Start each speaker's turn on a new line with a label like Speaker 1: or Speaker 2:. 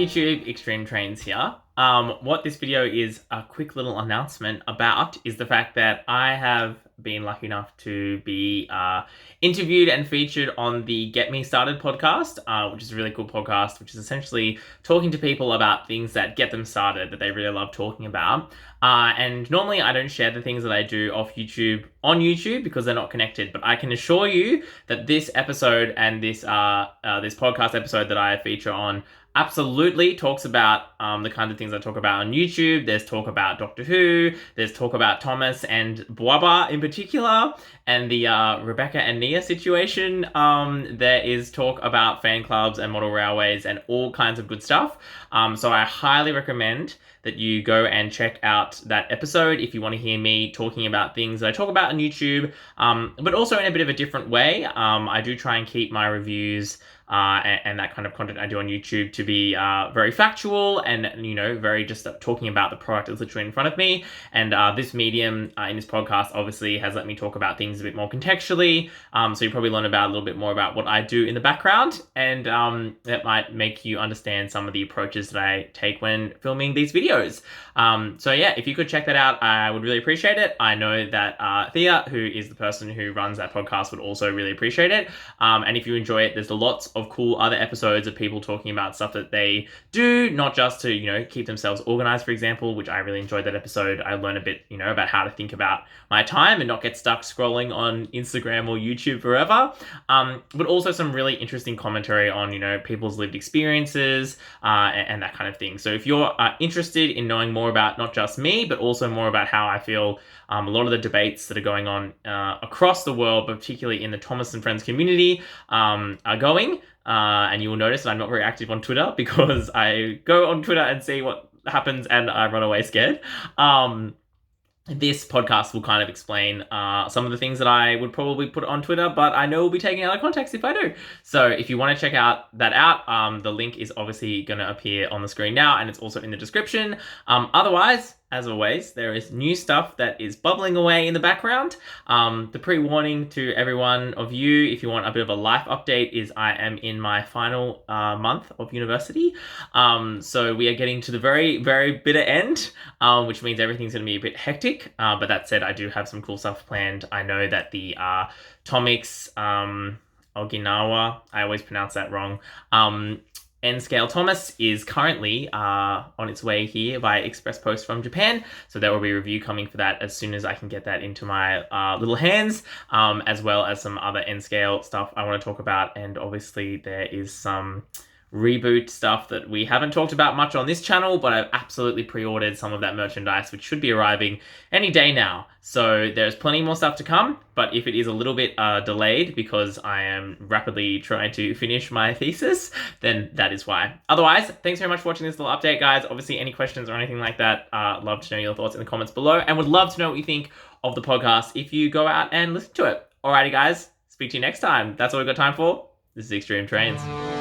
Speaker 1: YouTube, XtremeTrainz here. What this video is a quick little announcement about is the fact that I have been lucky enough to be interviewed and featured on the Get Me Started podcast, which is a really cool podcast, which is essentially talking to people about things that get them started, that they really love talking about. And normally I don't share the things that I do off YouTube on YouTube because they're not connected, but I can assure you that this episode and this podcast episode that I feature on absolutely talks about the kinds of things I talk about on YouTube. There's talk about Doctor Who, there's talk about Thomas and Bwaba in particular, and the Rebecca and Nia situation. There is talk about fan clubs and model railways and all kinds of good stuff. So I highly recommend that you go and check out that episode if you want to hear me talking about things that I talk about on YouTube, but also in a bit of a different way. I do try and keep my reviews and that kind of content I do on YouTube to be very factual and, very just talking about the product that's literally in front of me. And this medium in this podcast obviously has let me talk about things a bit more contextually. So you probably learn about a little bit more about what I do in the background, and that might make you understand some of the approaches that I take when filming these videos. So yeah, if you could check that out, I would really appreciate it. I know that Thea, who is the person who runs that podcast, would also really appreciate it. And if you enjoy it, there's lots of cool other episodes of people talking about stuff that they do, not just to, keep themselves organized, for example, which I really enjoyed that episode. I learned a bit, about how to think about my time and not get stuck scrolling on Instagram or YouTube forever. But also some really interesting commentary on, people's lived experiences and that kind of thing. So if you're interested in knowing more about not just me, but also more about how I feel a lot of the debates that are going on across the world, but particularly in the Thomas and Friends community, are going. And you will notice that I'm not very active on Twitter because I go on Twitter and see what happens and I run away scared. This podcast will kind of explain some of the things that I would probably put on Twitter, but I know will be taken out of context if I do. So if you want to check that out, the link is obviously going to appear on the screen now, and it's also in the description. Otherwise, as always, there is new stuff that is bubbling away in the background. The pre-warning to everyone of you, if you want a bit of a life update, is I am in my final month of university. So we are getting to the very, very bitter end, which means everything's going to be a bit hectic. But that said, I do have some cool stuff planned. I know that the Tomix Okinawa, I always pronounce that wrong, N-Scale Thomas is currently on its way here by express post from Japan. So there will be a review coming for that as soon as I can get that into my little hands, as well as some other N-Scale stuff I want to talk about. And obviously there is some reboot stuff that we haven't talked about much on this channel, but I've absolutely pre-ordered some of that merchandise, which should be arriving any day now. So there's plenty more stuff to come, but if it is a little bit delayed because I am rapidly trying to finish my thesis, then that is why. Otherwise, thanks very much for watching this little update, guys. Obviously, any questions or anything like that, love to know your thoughts in the comments below, and would love to know what you think of the podcast if you go out and listen to it. Alrighty, guys, speak to you next time. That's all we've got time for. This is XtremeTrainz.